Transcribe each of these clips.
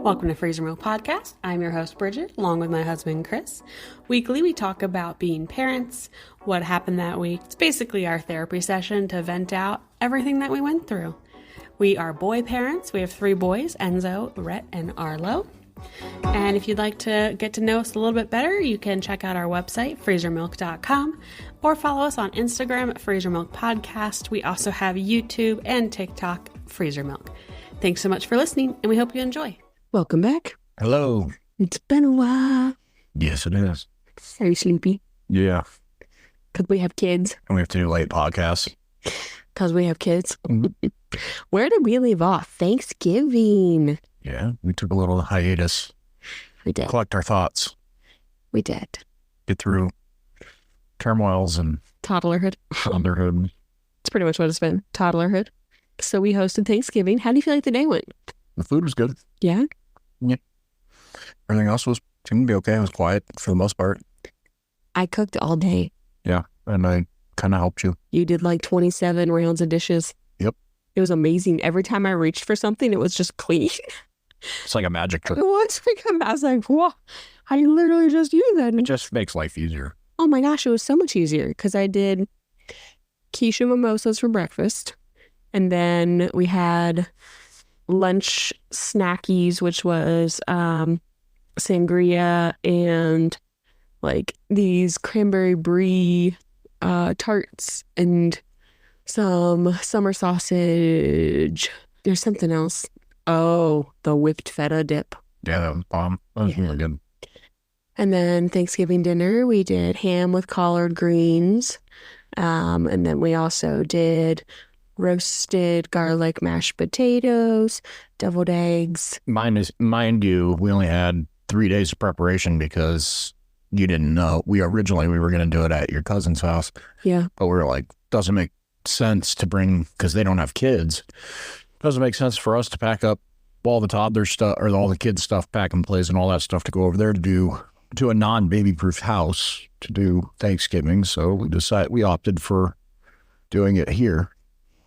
Welcome to Freezer Milk Podcast. I'm your host, Bridget, along with my husband, Chris. Weekly, we talk about being parents, what happened that week. It's basically our therapy session to vent out everything that we went through. We are boy parents. We have 3 boys, Enzo, Rhett, and Arlo. And if you'd like to get to know us a little bit better, you can check out our website, freezermilk.com, or follow us on Instagram at Freezer Milk Podcast. We also have YouTube and TikTok, Freezer Milk. Thanks so much for listening, and we hope you enjoy. Welcome back. Hello. It's been a while. Yes, it is. Are you sleepy? Yeah. Because we have kids. And we have to do late podcasts. Because we have kids. Where did we leave off? Thanksgiving. Yeah, we took a little hiatus. We did. Collect our thoughts. We did. Get through turmoils and Toddlerhood. toddlerhood. It's pretty much what it's been. Toddlerhood. So we hosted Thanksgiving. How do you feel like the day went? The food was good. Yeah? Yeah. Everything else seemed to be okay. It was quiet for the most part. I cooked all day. Yeah, and I kind of helped you. You did like 27 rounds of dishes. Yep. It was amazing. Every time I reached for something, it was just clean. It's like a magic trick. It was like, I was like, whoa, I literally just used that. It just makes life easier. Oh my gosh, it was so much easier because I did quiche and mimosas for breakfast. And then we had lunch snackies, which was sangria and like these cranberry brie tarts and some summer sausage. There's something else. Oh, the whipped feta dip. Yeah, that was bomb. That was really good. And then Thanksgiving dinner, we did ham with collard greens. And then we also did roasted garlic mashed potatoes, deviled eggs. Mind you, we only had 3 days of preparation because you didn't know. We were going to do it at your cousin's house. Yeah. But we were like, doesn't make sense to bring, because they don't have kids. Doesn't make sense for us to pack up all the toddler stuff or all the kids stuff, pack and plays and all that stuff to go over there to do to a non-baby-proof house to do Thanksgiving. So we opted for doing it here,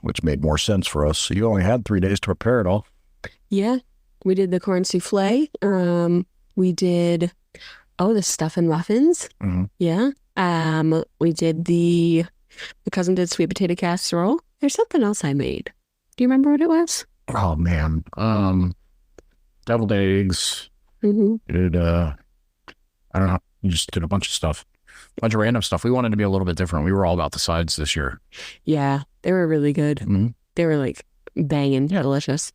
which made more sense for us. So you only had 3 days to prepare it all. Yeah. We did the corn souffle. We did, the stuffing muffins. Mm-hmm. Yeah. We did the cousin did sweet potato casserole. There's something else I made. Do you remember what it was? Oh, man. Deviled eggs. Mm-hmm. Did, I don't know. You just did a bunch of stuff. A bunch of random stuff. We wanted to be a little bit different. We were all about the sides this year. Yeah. They were really good. Mm-hmm. They were like banging. Yeah. Delicious.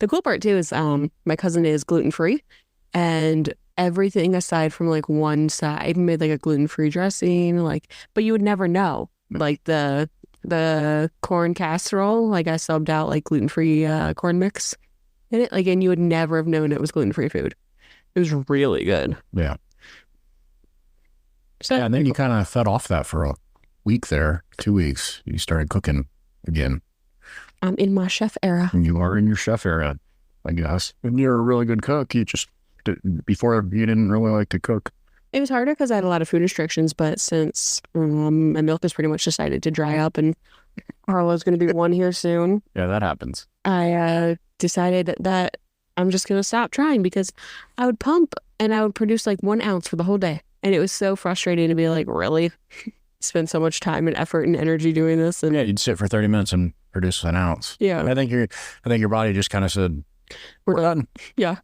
The cool part too is my cousin is gluten-free, and everything aside from like one side made like a gluten-free dressing, but you would never know. Like the corn casserole, like I subbed out like gluten-free corn mix in it, and you would never have known it was gluten-free food. It was really good. Yeah. So, yeah, and then you kind of fed off that for a week there, 2 weeks. You started cooking again. I'm in my chef era. And you are in your chef era, I guess. And you're a really good cook. Before you didn't really like to cook. It was harder because I had a lot of food restrictions, but since my milk has pretty much decided to dry up and Arlo's going to be 1 here soon. Yeah, that happens. I decided that I'm just going to stop trying because I would pump and I would produce like 1 ounce for the whole day. And it was so frustrating to be like, really? Spend so much time and effort and energy doing this. And yeah, you'd sit for 30 minutes and produce 1 ounce. Yeah. I think your body just kind of said, we're done. Yeah.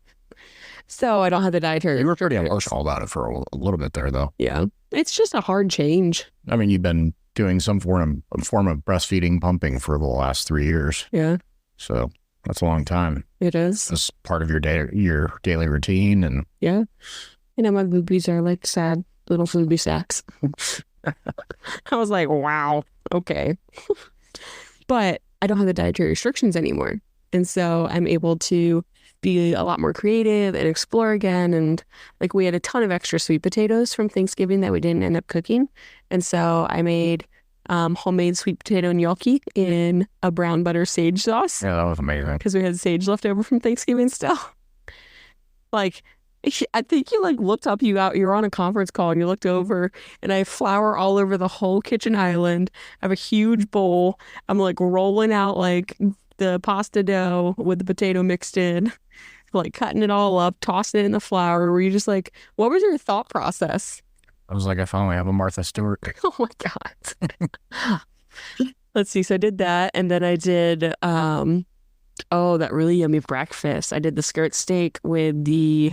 So I don't have the dietary. You were pretty emotional about it for a little bit there, though. Yeah. It's just a hard change. I mean, you've been doing some form of breastfeeding, pumping for the last 3 years. Yeah. So that's a long time. It is. It's part of your daily routine. And yeah. My boobies are like sad little foodie sacks. I was like, wow, okay. But I don't have the dietary restrictions anymore. And so I'm able to be a lot more creative and explore again. And like we had a ton of extra sweet potatoes from Thanksgiving that we didn't end up cooking. And so I made homemade sweet potato gnocchi in a brown butter sage sauce. Yeah, that was amazing. Because we had sage left over from Thanksgiving still. I think you looked up, you were on a conference call and you looked over and I have flour all over the whole kitchen island. I have a huge bowl. I'm rolling out the pasta dough with the potato mixed in, like cutting it all up, tossing it in the flour? Were you just like, what was your thought process? I was like, I finally have a Martha Stewart. Oh my God. Let's see. So I did that. And then I did, that really yummy breakfast. I did the skirt steak with the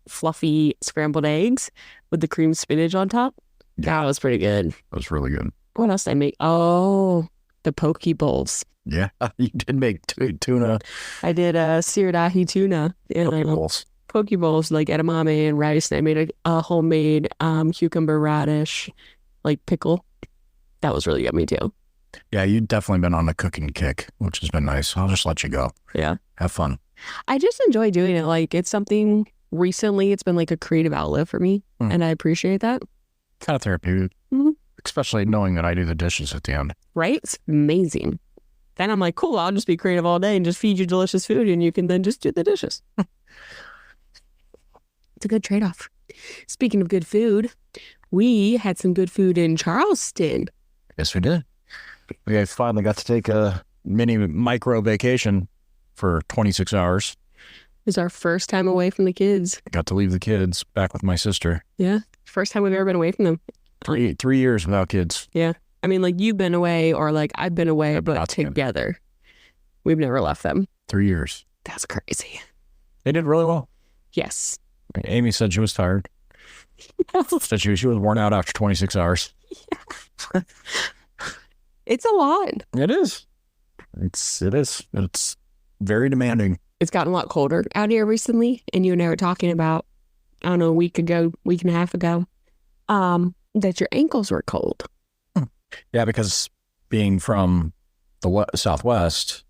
fluffy scrambled eggs with the cream spinach on top. That was pretty good. That was really good. What else did I make? Oh, the poke bowls. Yeah, you did make tuna. I did seared ahi tuna. Poke bowls. Poke bowls, like edamame and rice. And I made a homemade cucumber radish, like pickle. That was really yummy too. Yeah, you've definitely been on a cooking kick, which has been nice. I'll just let you go. Yeah. Have fun. I just enjoy doing it. Like, it's something recently, it's been like a creative outlet for me. And I appreciate that. Kind of therapeutic. Especially knowing that I do the dishes at the end. Right? It's amazing. Then I'm like, cool, I'll just be creative all day and just feed you delicious food and you can then just do the dishes. It's a good trade-off. Speaking of good food, we had some good food in Charleston. Yes, we did. We finally got to take a micro vacation for 26 hours. It was our first time away from the kids. Got to leave the kids back with my sister. Yeah. First time we've ever been away from them. 3 years without kids. Yeah. I mean, like, you've been away or like I've been away, but together. We've never left them. 3 years. That's crazy. They did really well. Yes. Amy said she was tired. Said she was worn out after 26 hours. Yeah. It's a lot. It is. It is. It's very demanding. It's gotten a lot colder out here recently. And you and I were talking about, I don't know, a week and a half ago, that your ankles were cold. Yeah, because being from the Southwest,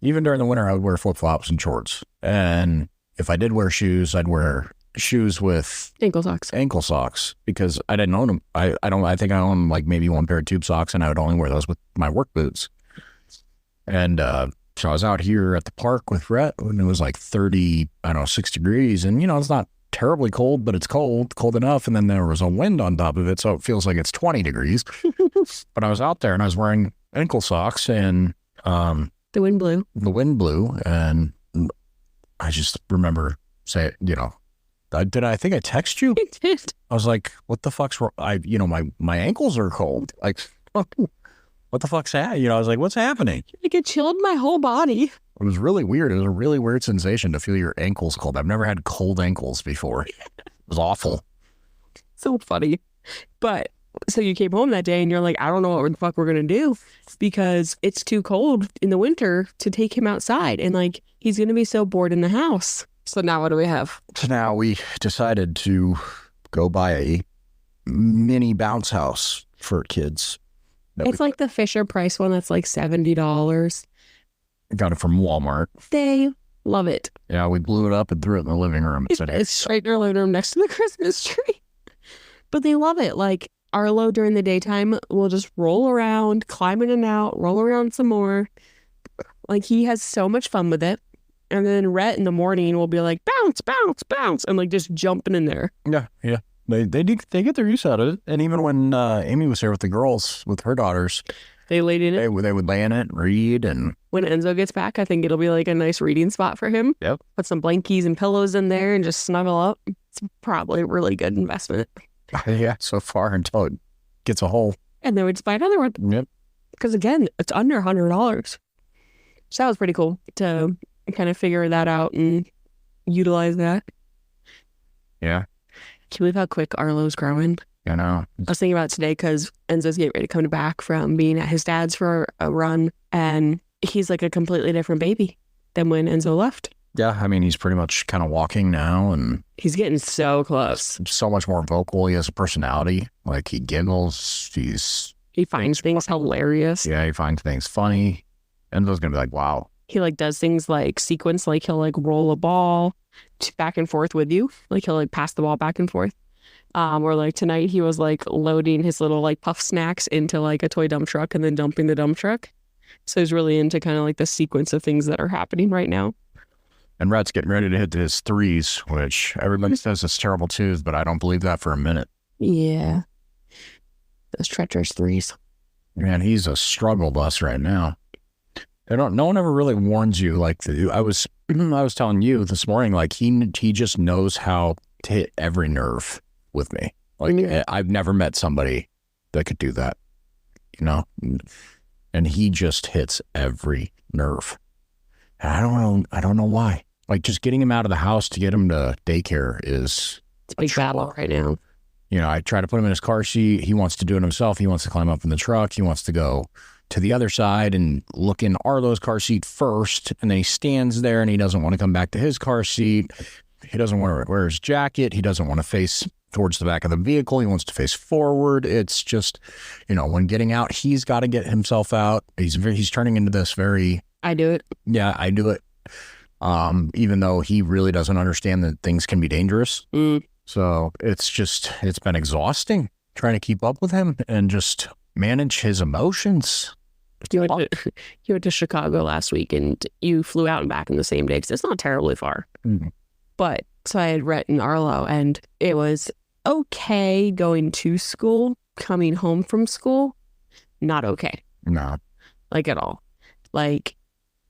even during the winter, I would wear flip-flops and shorts. And if I did wear shoes, I'd wear shoes with ankle socks because I didn't own them. I think I owned like maybe one pair of tube socks, and I would only wear those with my work boots. And so I was out here at the park with Rhett when it was like 6 degrees. And, it's not terribly cold, but it's cold enough. And then there was a wind on top of it, so it feels like it's 20 degrees. But I was out there and I was wearing ankle socks, and the wind blew. And I just remember saying, I think I texted you? You did. I was like, what the fuck's wrong? My ankles are cold. Like, what the fuck's that? I was like, what's happening? Like, it chilled my whole body. It was really weird. It was a really weird sensation to feel your ankles cold. I've never had cold ankles before. It was awful. So funny. But so you came home that day and you're like, I don't know what the fuck we're going to do because it's too cold in the winter to take him outside. And like, he's going to be so bored in the house. So now what do we have? So now we decided to go buy a mini bounce house for kids. It's like the Fisher Price one that's like $70. Got it from Walmart. They love it. Yeah, we blew it up and threw it in the living room. It's right in our living room next to the Christmas tree. But they love it. Like, Arlo during the daytime will just roll around, climb in and out, roll around some more. Like, he has so much fun with it. And then Rhett in the morning will be like, bounce, bounce, bounce, and like just jumping in there. Yeah. They get their use out of it. And even when Amy was here with the girls, with her daughters, they laid in it. They would lay in it and read. And when Enzo gets back, I think it'll be like a nice reading spot for him. Yep. Put some blankies and pillows in there and just snuggle up. It's probably a really good investment. Yeah, so far until it gets a hole. And then we just buy another one. Yep. Because again, it's under $100. So that was pretty cool to kind of figure that out and utilize that. Yeah. Can you believe how quick Arlo's growing? I know. I was thinking about it today because Enzo's getting ready to come back from being at his dad's for a run, and he's like a completely different baby than when Enzo left. Yeah, I mean, he's pretty much kind of walking now, and he's getting so close. So much more vocal. He has a personality. Like, he giggles. He finds things hilarious. Yeah, he finds things funny. Enzo's gonna be like, wow. He like does things like sequence, like he'll like roll a ball back and forth with you. Like he'll like pass the ball back and forth. Or like tonight he was like loading his little like puff snacks into like a toy dump truck and then dumping the dump truck. So he's really into kind of like the sequence of things that are happening right now. And Rhett's getting ready to hit his threes, which everybody says is terrible too, but I don't believe that for a minute. Yeah. Those treacherous threes. Man, he's a struggle bus right now. No one ever really warns you. Like I was telling you this morning, like he just knows how to hit every nerve with me. Like I've never met somebody that could do that, you know, and he just hits every nerve. And I don't know why. Like just getting him out of the house to get him to daycare is it's a big battle right now. You know, I try to put him in his car seat. He wants to do it himself. He wants to climb up in the truck. He wants to go to the other side and look in Arlo's car seat first. And then he stands there and he doesn't want to come back to his car seat. He doesn't want to wear his jacket. He doesn't want to face towards the back of the vehicle. He wants to face forward. It's just, you know, when getting out, he's got to get himself out. He's turning into this very... I do it. Yeah, I do it. Even though he really doesn't understand that things can be dangerous. So it's been exhausting trying to keep up with him and just manage his emotions. You went to Chicago last week and you flew out and back in the same day because it's not terribly far. But so I had Rhett and Arlo and it was okay going to school, coming home from school, not okay. No. Like at all. Like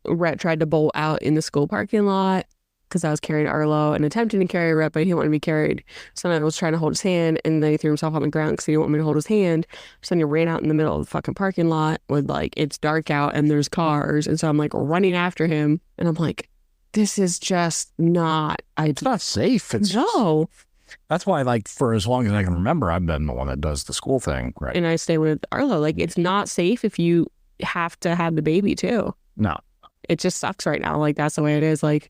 Rhett tried to bolt out in the school parking lot because I was carrying Arlo and attempting to carry Rhett, but he didn't want to be carried. So then I was trying to hold his hand and then he threw himself on the ground because he didn't want me to hold his hand. So then he ran out in the middle of the fucking parking lot with like, it's dark out and there's cars. And so I'm like running after him and I'm like, this is just not... It's not safe. No. That's why, like, for as long as I can remember, I've been the one that does the school thing, right? And I stay with Arlo. Like, it's not safe if you have to have the baby, too. No. It just sucks right now. Like, that's the way it is. Like,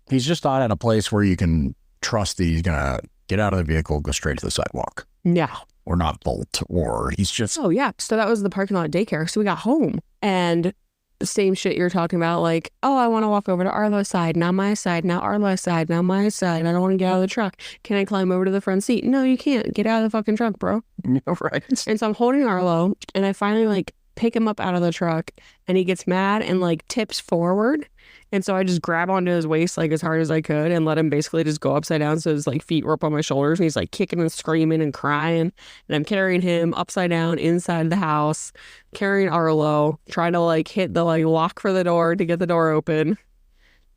he's just not at a place where you can trust that he's going to get out of the vehicle, go straight to the sidewalk. Yeah. Or not bolt, or he's just... Oh, yeah. So that was the parking lot daycare. So we got home. And the same shit you're talking about, like, oh, I want to walk over to Arlo's side, now my side, now Arlo's side, now my side. I don't want to get out of the truck. Can I climb over to the front seat? No, you can't. Get out of the fucking truck, bro. Yeah, right. And so I'm holding Arlo, and I finally, like, pick him up out of the truck, and he gets mad and, like, tips forward. And so I just grab onto his waist, like, as hard as I could and let him basically just go upside down so his, like, feet were up on my shoulders. And he's, like, kicking and screaming and crying. And I'm carrying him upside down inside the house, carrying Arlo, trying to, like, hit the, like, lock for the door to get the door open.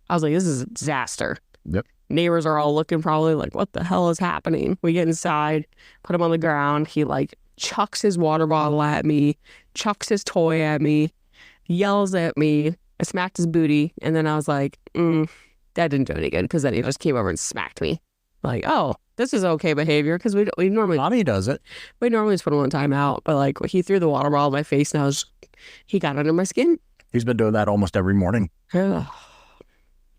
I was like, this is a disaster. Yep. Neighbors are all looking probably like, what the hell is happening? We get inside, put him on the ground. He, like, chucks his water bottle at me, chucks his toy at me, yells at me. I smacked his booty, and then I was like, that didn't do any good, because then he just came over and smacked me. Like, oh, this is okay behavior, because we normally... Mommy does it. We normally just put him on timeout, but, like, he threw the water bottle in my face, and he got under my skin. He's been doing that almost every morning. Ugh.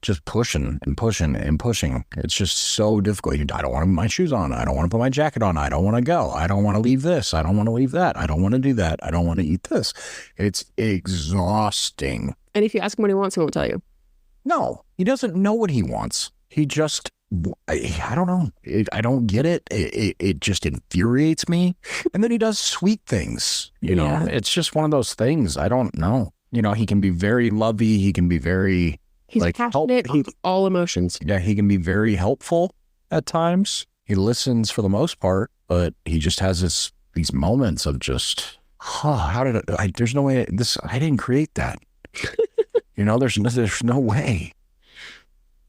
Just pushing and pushing and pushing. It's just so difficult. I don't want to put my shoes on. I don't want to put my jacket on. I don't want to go. I don't want to leave this. I don't want to leave that. I don't want to do that. I don't want to eat this. It's exhausting. And if you ask him what he wants, he won't tell you. No, he doesn't know what he wants. He just, I don't know. I don't get it. It just infuriates me. And then he does sweet things. You know, it's just one of those things. I don't know. You know, he can be very lovey. He can be very... He's like, passionate, all emotions. Yeah, he can be very helpful at times. He listens for the most part, but he just has these moments of just, how did there's no way I didn't create that. You know, there's no way.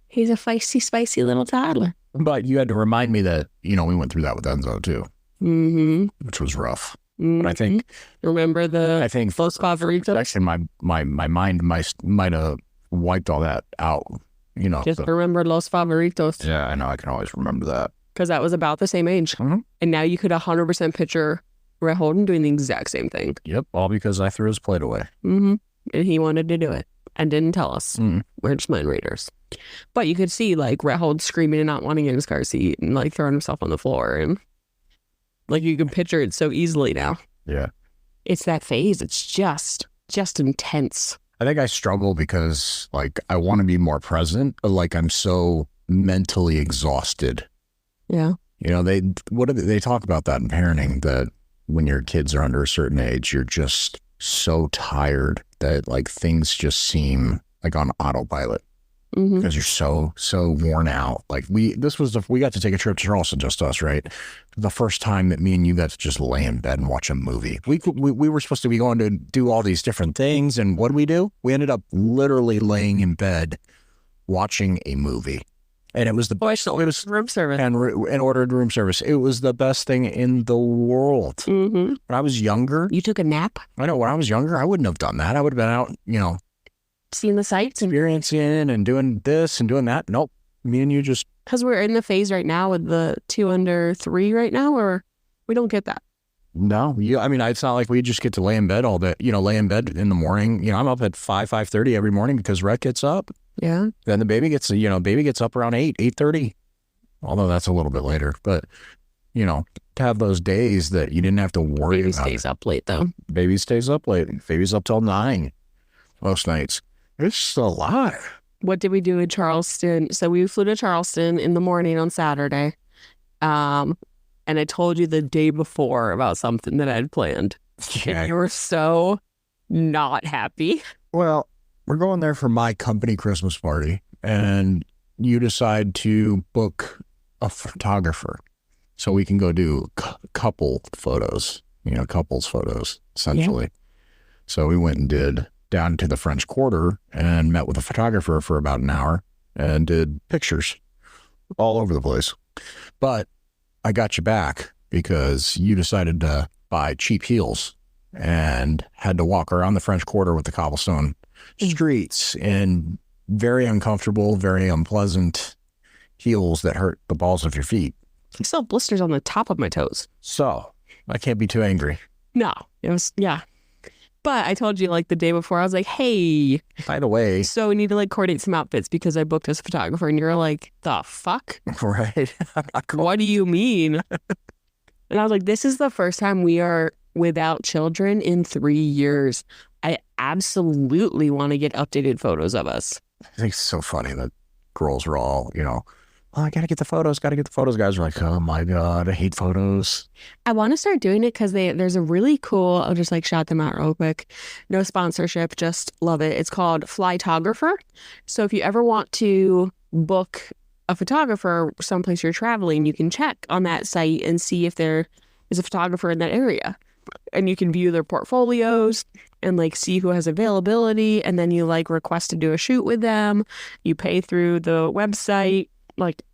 He's a feisty, spicy little toddler. But you had to remind me that, you know, we went through that with Enzo too, which was rough. But I think, remember I think Los Favoritos? Actually, my mind might have wiped all that out, you know. Just remember Los Favoritos. Yeah, I know. I can always remember that. Because that was about the same age. Mm-hmm. And now you could 100% picture Rhett Holden doing the exact same thing. Yep, all because I threw his plate away. And he wanted to do it and didn't tell us. We're just mind readers. But you could see, like, Rhett Holden screaming and not wanting to get in his car seat and, like, throwing himself on the floor. And, like, you can picture it so easily now. Yeah. It's that phase. It's just intense. I think I struggle because, like, I want to be more present, but, like, I'm so mentally exhausted. Yeah. You know, they talk about that in parenting, that when your kids are under a certain age, you're just so tired that, like, things just seem like on autopilot. because you're so worn out. Like we got to take a trip to Charleston, just us, right? The first time that me and you got to just lay in bed and watch a movie. We were supposed to be going to do all these different things, and what did we do? We ended up literally laying in bed watching a movie. And it was the room service and ordered room service. It was the best thing in the world. When I was younger, you took a nap. I know when I was younger, I wouldn't have done that. I would have been out, seeing the sights and experiencing and doing this and doing that. Nope, me and you just because we're in the phase right now with the 2 under 3 right now, or we don't get that. no. It's not like we just get to lay in bed all day. Lay in bed in the morning. I'm up at 5:30 every morning because Rhett gets up. Yeah. Then the baby gets up around 8:30. Although that's a little bit later, but to have those days that you didn't have to worry Baby about. stays up late though. Baby stays up late. Baby's up till 9 most nights. It's a lot. What did we do in Charleston? So we flew to Charleston in the morning on Saturday. And I told you the day before about something that I had planned. Yeah. And you were so not happy. Well, we're going there for my company Christmas party, and you decide to book a photographer so we can go do couple photos, couples photos, essentially. Yeah. So we went and did down to the French Quarter and met with a photographer for about an hour and did pictures all over the place. But I got you back because you decided to buy cheap heels and had to walk around the French Quarter with the cobblestone streets in very uncomfortable, very unpleasant heels that hurt the balls of your feet. I still have blisters on the top of my toes. So I can't be too angry. No, it was, yeah. But I told you the day before, I was like, hey, by the way, so we need to coordinate some outfits because I booked this photographer. And you're like, the fuck? Right. What do you mean? And I was like, this is the first time we are without children in 3 years. I absolutely want to get updated photos of us. I think it's so funny that girls are all, I got to get the photos, Guys are like, oh my God, I hate photos. I want to start doing it because there's a really cool, I'll just shout them out real quick. No sponsorship, just love it. It's called Flytographer. So if you ever want to book a photographer someplace you're traveling, you can check on that site and see if there is a photographer in that area. And you can view their portfolios and see who has availability. And then you request to do a shoot with them. You pay through the website.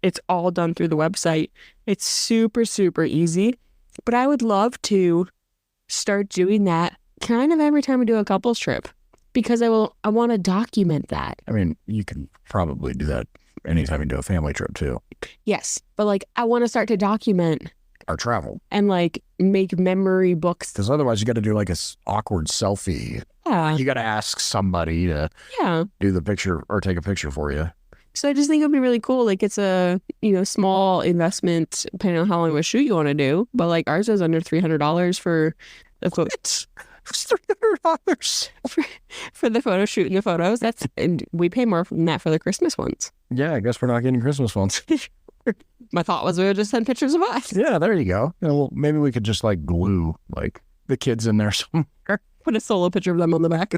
It's all done through the website. It's super, super easy. But I would love to start doing that kind of every time we do a couples trip because I want to document that. You can probably do that anytime you do a family trip too. Yes. But I want to start to document our travel and make memory books. Because otherwise you got to do a awkward selfie. Yeah. You got to ask somebody to do the picture or take a picture for you. So I just think it would be really cool. It's a, small investment depending on how long of a shoot you want to do. But ours is under $300 for the photos. $300 for the photo shoot and the photos. And we pay more than that for the Christmas ones. Yeah, I guess we're not getting Christmas ones. My thought was we would just send pictures of us. Yeah, there you go. Well, maybe we could just glue the kids in there somewhere. Put a solo picture of them on the back.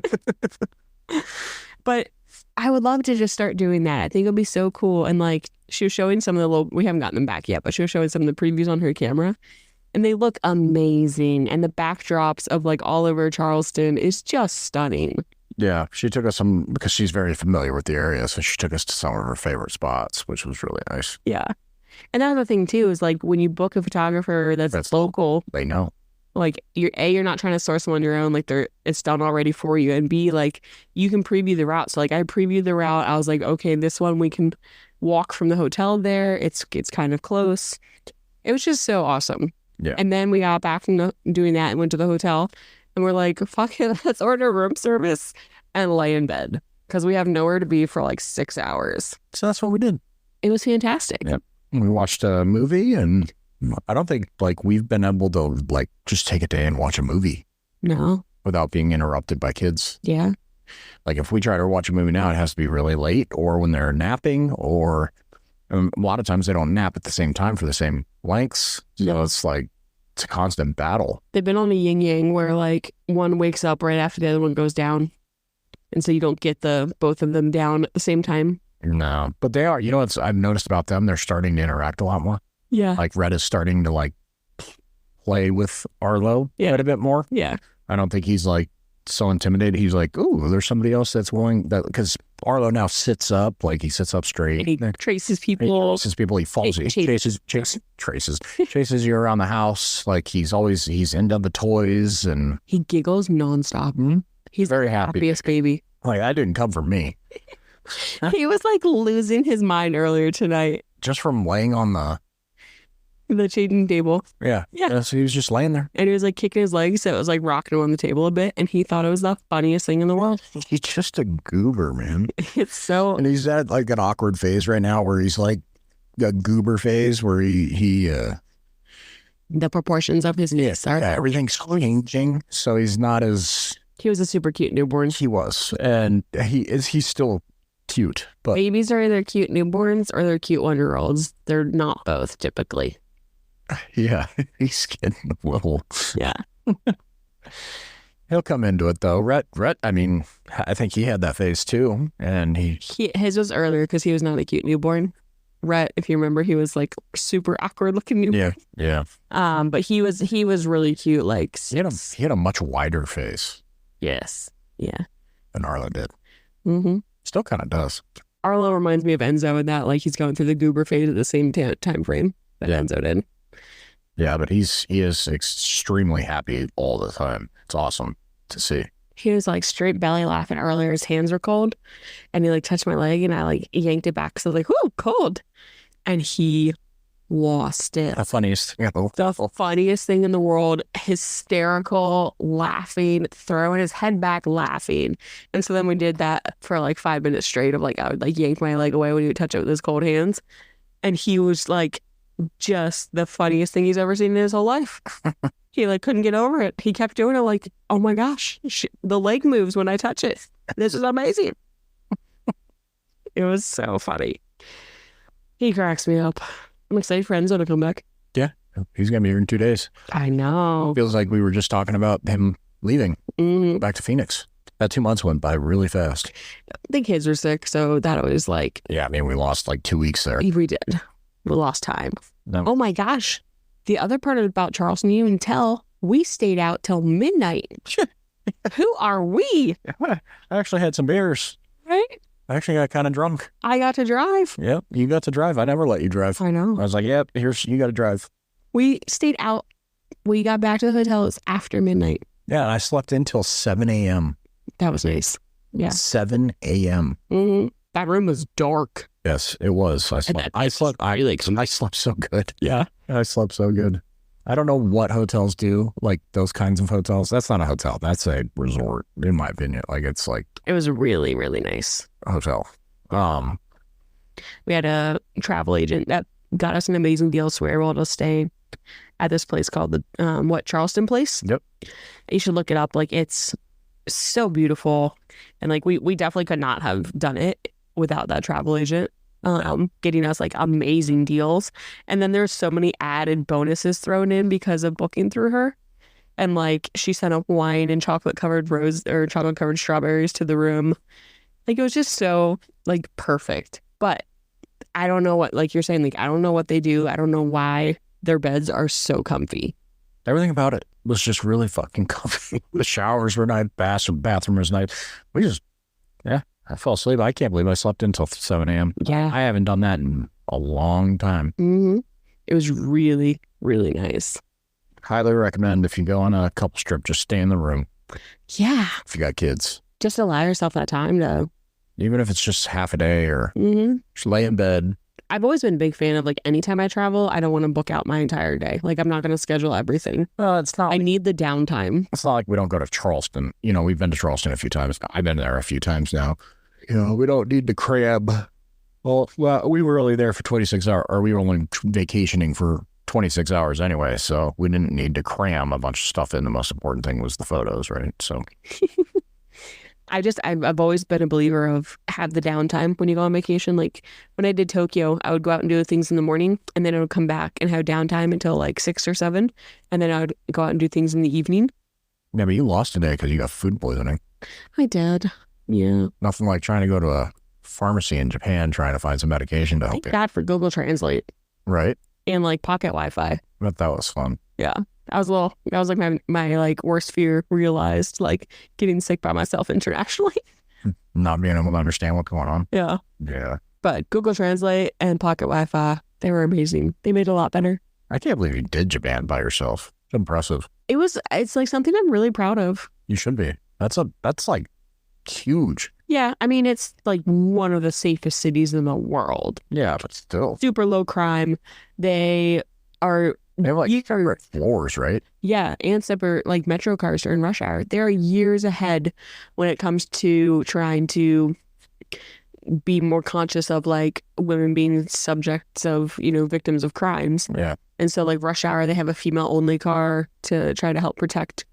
But I would love to just start doing that. I think it would be so cool. And she was showing some of the we haven't gotten them back yet, but she was showing some of the previews on her camera. And they look amazing. And the backdrops of all over Charleston is just stunning. Yeah, she took us because she's very familiar with the area. So she took us to some of her favorite spots, which was really nice. Yeah. And another thing too is when you book a photographer that's local, they know. You're not trying to source them on your own. It's done already for you. And B, you can preview the route. So I previewed the route. I was like, okay, this one we can walk from the hotel there. It's kind of close. It was just so awesome. Yeah. And then we got back from doing that and went to the hotel. And we're like, fuck it, let's order room service and lay in bed because we have nowhere to be for 6 hours. So that's what we did. It was fantastic. Yep. We watched a movie, and I don't think we've been able to just take a day and watch a movie. No. Without being interrupted by kids. Yeah. If we try to watch a movie now, it has to be really late or when they're napping, or a lot of times they don't nap at the same time for the same lengths. So it's it's a constant battle. They've been on a yin-yang where one wakes up right after the other one goes down. And so you don't get both of them down at the same time. No, but they are. You know what I've noticed about them? They're starting to interact a lot more. Yeah. Like Red is starting to like play with Arlo Yeah. a bit more. Yeah. I don't think he's like so intimidated. He's like, ooh, there's somebody else that's willing that, because Arlo now sits up, like he sits up straight. And he traces people. He follows you. Chases you around the house. Like he's into the toys, and He giggles nonstop. He's very the happy. happiest baby. Like that didn't come from me. He was like losing his mind earlier tonight. Just from laying on The changing table. Yeah. So he was just laying there. And he was like kicking his legs, so it was like rocking him on the table a bit. And he thought it was the funniest thing in the world. He's just a goober, man. It's so. And he's at like an awkward phase right now where he's like a goober phase where he The proportions of his knees are. everything's changing. So he's not as He was a super cute newborn. he was. And he's still cute. But Babies are either cute newborns or they're cute 1-year-olds. They're not both typically. yeah, he's getting a little. Yeah. He'll come into it though. Rhett, I mean, I think he had that phase too. And His was earlier because he was not a cute newborn. Rhett, if you remember, he was like super awkward looking newborn. Yeah. But he was really cute. Like He had a much wider face yes. Yeah. than Arlo did. Mm-hmm. Still kind of does. Arlo reminds me of Enzo in that, like he's going through the goober phase at the same time frame that Enzo did. Yeah, but he is extremely happy all the time. It's awesome to see. He was like straight belly laughing earlier. His hands were cold, and he like touched my leg, and I like yanked it back. So like, whoo, cold, and he lost it. The funniest. The funniest thing in the world, hysterical, laughing, throwing his head back, laughing. And so then we did that for like 5 minutes straight of like, I would like yank my leg away when he would touch it with his cold hands. And he was like just the funniest thing he's ever seen in his whole life. He like couldn't get over it. He kept doing it like, oh my gosh, the leg moves when I touch it. This is amazing. It was so funny. He cracks me up. I'm excited for Enzo to come back. Yeah, he's going to be here in 2 days. I know. Feels like we were just talking about him leaving back to Phoenix. That 2 months went by really fast. The kids were sick, so that was like... Yeah, I mean, we lost like 2 weeks there. We did. We lost time. No. Oh my gosh. The other part about Charleston, you didn't tell, we stayed out till midnight. Who are we? I actually had some beers. Right? I actually got kind of drunk. I got to drive. Yep, you got to drive. I never let you drive. I know. I was like, yep, you got to drive. We stayed out. We got back to the hotel. It was after midnight. Yeah, and I slept until 7 a.m. That was nice. Yeah. 7 a.m. Mm-hmm. That room was dark. Yes, it was. I slept so good. Yeah. I slept so good. I don't know what hotels do, like those kinds of hotels. That's not a hotel. That's a resort, in my opinion. Like it's like It was really, really nice. a hotel. We had a travel agent that got us an amazing deal, so we were able to stay at this place called the Charleston place. Yep. You should look it up. Like it's so beautiful, and like we definitely could not have done it without that travel agent getting us like amazing deals. And then there's so many added bonuses thrown in because of booking through her. And like she sent up wine and chocolate covered strawberries to the room. Like it was just so like perfect. But I don't know what, like you're saying, like I don't know what they do. I don't know why their beds are so comfy. Everything about it was just really fucking comfy. The showers were nice, bathroom was nice. I fell asleep. I can't believe I slept until 7 a.m. Yeah. I haven't done that in a long time. Mm-hmm. It was really, really nice. Highly recommend if you go on a couples trip, just stay in the room. Yeah. If you got kids. Just allow yourself that time to. Even if it's just half a day or Mm-hmm. just lay in bed. I've always been a big fan of like anytime I travel, I don't want to book out my entire day. Like I'm not going to schedule everything. Well, it's not. I need the downtime. It's not like we don't go to Charleston. You know, we've been to Charleston a few times. I've been there a few times now. You know, we don't need to cram. Well, we were only there for 26 hours, or we were only vacationing for 26 hours anyway, so we didn't need to cram a bunch of stuff in. The most important thing was the photos, right? So I've always been a believer of have the downtime when you go on vacation. Like when I did Tokyo, I would go out and do things in the morning, and then I would come back and have downtime until like 6 or 7, and then I would go out and do things in the evening. yeah, but you lost today because you got food poisoning. I did. Yeah. Nothing like trying to go to a pharmacy in Japan trying to find some medication to help Thank you. God for Google Translate Right? and like pocket Wi-Fi. But that was fun. Yeah. That was like my like worst fear realized, like getting sick by myself internationally. Not being able to understand what's going on. Yeah. Yeah. But Google Translate and pocket Wi-Fi, they were amazing. They made it a lot better. I can't believe you did Japan by yourself. It's impressive. It's like something I'm really proud of. You should be. That's like huge. Yeah. I mean, it's like one of the safest cities in the world. Yeah, but still. Super low crime. They are, They have like you are, separate floors, right? yeah, and separate like metro cars during rush hour. They're years ahead when it comes to trying to be more conscious of like women being subjects of, victims of crimes. Yeah. And so like rush hour, they have a female only car to try to help protect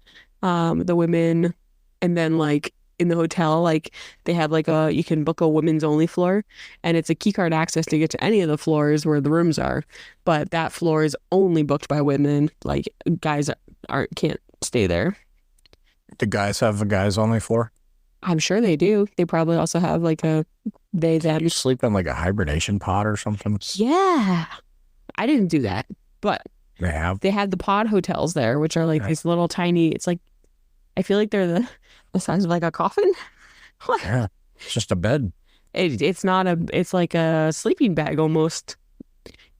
the women. And then like in the hotel, like they have like you can book a women's only floor, and it's a key card access to get to any of the floors where the rooms are. But that floor is only booked by women. Like guys can't stay there. Do guys have a guys only floor? I'm sure they do. They probably also have like a them. You sleep in like a hibernation pod or something? Yeah. I didn't do that. But They have. they had the pod hotels there, which are like these little tiny, it's like, I feel like they're the size of like a coffin. Yeah. It's just a bed. It's not it's like a sleeping bag almost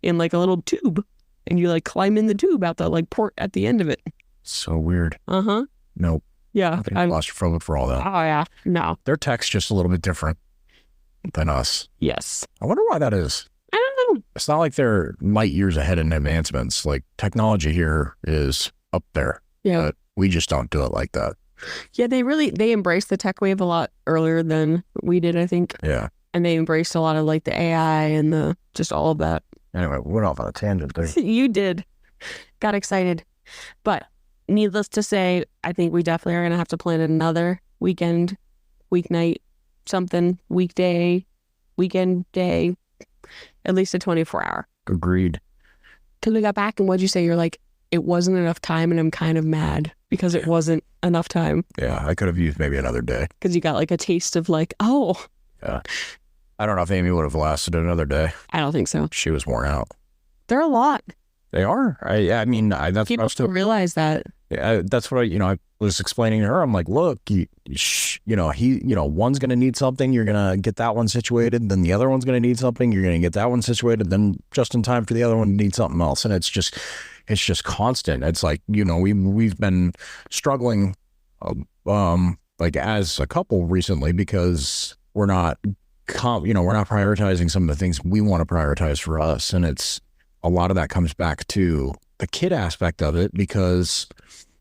in like a little tube. And you like climb in the tube out the like port at the end of it. So weird. Uh-huh. Nope. Yeah. I think I'm claustrophobic for all that. Oh, yeah. No. Their tech's just a little bit different than us. Yes. I wonder why that is. I don't know. It's not like they're light years ahead in advancements. Like technology here is up there. Yeah. But we just don't do it like that. Yeah, they embraced the tech wave a lot earlier than we did, I think. Yeah. And they embraced a lot of like the AI and just all of that. Anyway, we went off on a tangent there. You did. Got excited. But needless to say, I think we definitely are going to have to plan another weekend, weeknight, something, weekday, weekend day, at least a 24-hour. Agreed. Because we got back and what'd you say? You're like, it wasn't enough time and I'm kind of mad because it wasn't enough time. Yeah, I could have used maybe another day. Because you got like a taste of like, oh. Yeah. I don't know if Amy would have lasted another day. I don't think so. She was worn out. They're a lot. They are. That's People what I was realize that. that's what I was explaining to her. I'm like, look, one's going to need something. You're going to get that one situated. Then the other one's going to need something. You're going to get that one situated. Then just in time for the other one to need something else. And it's just constant. It's like, we've been struggling, like as a couple recently because we're not prioritizing some of the things we want to prioritize for us. And it's a lot of that comes back to the kid aspect of it because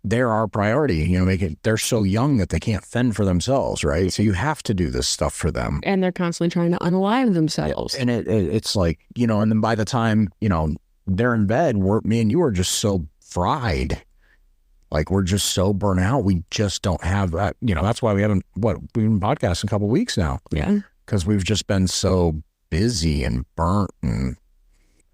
they're our priority. They're so young that they can't fend for themselves, right? So you have to do this stuff for them. And they're constantly trying to unalive themselves. And it's like, and then by the time, they're in bed, me and you are just so fried. Like we're just so burnt out. We just don't have that. That's why we've been podcasting a couple of weeks now. Yeah. Because we've just been so busy and burnt. And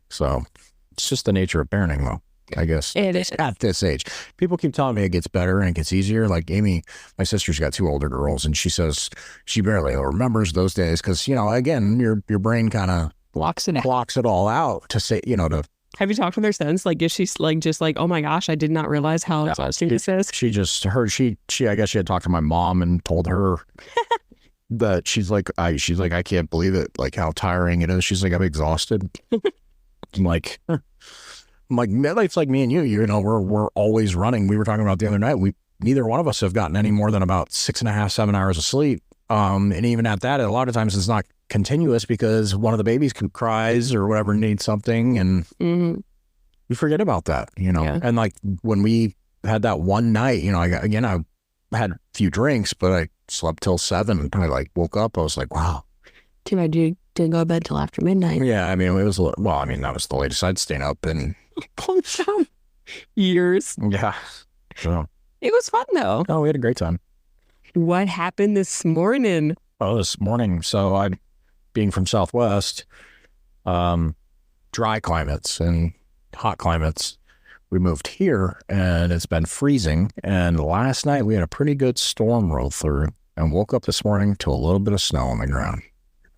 so it's just the nature of parenting though, I guess. It is. At this age. People keep telling me it gets better and it gets easier. Like Amy, my sister's got 2 older girls and she says she barely remembers those days because, again, your brain kind of blocks it all out to say, to. Have you talked with her since? Like, is she like just like, oh my gosh, I did not realize how exhausting this is? She just heard I guess she had talked to my mom and told her that she's like, I can't believe it, like how tiring it is. She's like, I'm exhausted. I'm like, it's like me and you, we're always running. We were talking about the other night. Neither one of us have gotten any more than about 6.5, 7 hours of sleep. And even at that, a lot of times it's not continuous because one of the babies cries or whatever, needs something. And we forget about that, Yeah. And like when we had that one night, I had a few drinks, but I slept till 7 and I like woke up. I was like, wow. Too bad you didn't go to bed till after midnight. Yeah. I mean, it was, that was the latest I'd stayed up in years. Yeah. So It was fun though. oh, we had a great time. What happened this morning? Oh, this morning. So I, being from Southwest, dry climates and hot climates, we moved here and it's been freezing. And last night we had a pretty good storm roll through and woke up this morning to a little bit of snow on the ground.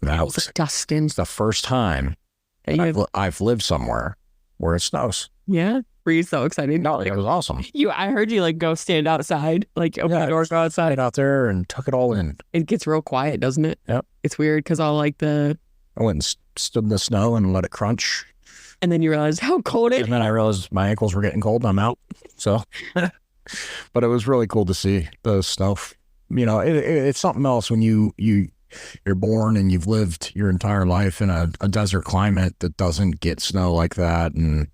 That It's like dusting. it's the first time And you- I've lived somewhere where it snows. yeah. Were you so excited? No, it was awesome. I heard you like go stand outside, like open the door, go outside. Out there and took it all in. It gets real quiet, doesn't it? Yep. It's weird because all like I went and stood in the snow and let it crunch. and then you realize how cold it And then I realized my ankles were getting cold and I'm out. So, but it was really cool to see the snow. You know, it's something else when you're born and you've lived your entire life in a desert climate that doesn't get snow like that, and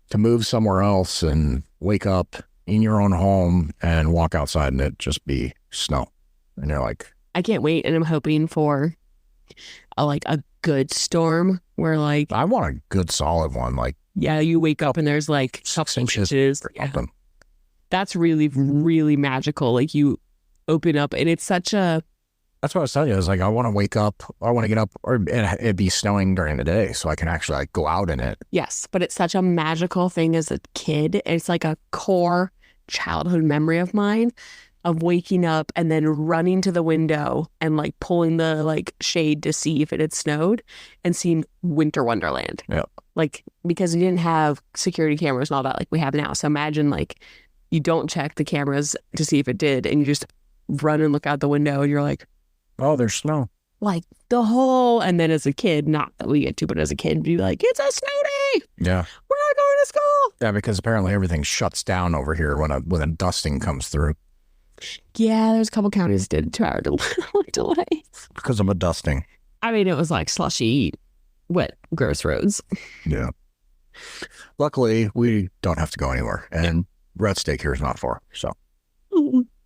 to move somewhere else and wake up in your own home and walk outside and it just be snow. And you're like, I can't wait, and I'm hoping for a good storm where like I want a good solid one, like you wake up and there's like 6 inches or Yeah. something. That's really, really magical. Like you open up and it's such a That's what I was telling you. I was like, I want to wake up, I want to get up, or it'd be snowing during the day so I can actually like go out in it. yes, but it's such a magical thing as a kid. It's like a core childhood memory of mine of waking up and then running to the window and like pulling the like shade to see if it had snowed and seeing Winter Wonderland. Yeah. Like because we didn't have security cameras and all that like we have now. So imagine like you don't check the cameras to see if it did and you just run and look out the window and you're like, Oh, there's snow. like the whole, and then as a kid, not that we get to, but as a kid, be like, it's a snow day. Yeah. We're not going to school. Yeah, because apparently everything shuts down over here when a dusting comes through Yeah, there's a couple counties did 2-hour delay. because of a dusting. I mean, it was like slushy, wet, gross roads. Yeah. Luckily, we don't have to go anywhere, and Red Steak here is not far. So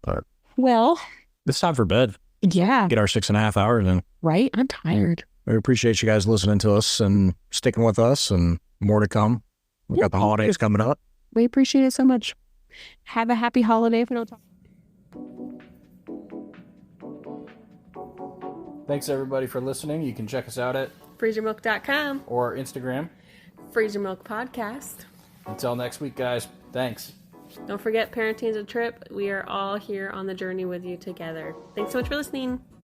But- Well, it's time for bed. yeah, Get our 6.5 hours in. right? I'm tired. We appreciate you guys listening to us and sticking with us, and more to come. We got the holidays coming up. We appreciate it so much. Have a happy holiday if we don't talk. Thanks everybody for listening. You can check us out at FreezerMilk.com. or Instagram. Freezer Milk Podcast. Until next week, guys. Thanks. Don't forget, parenting is a trip. We are all here on the journey with you together. Thanks so much for listening.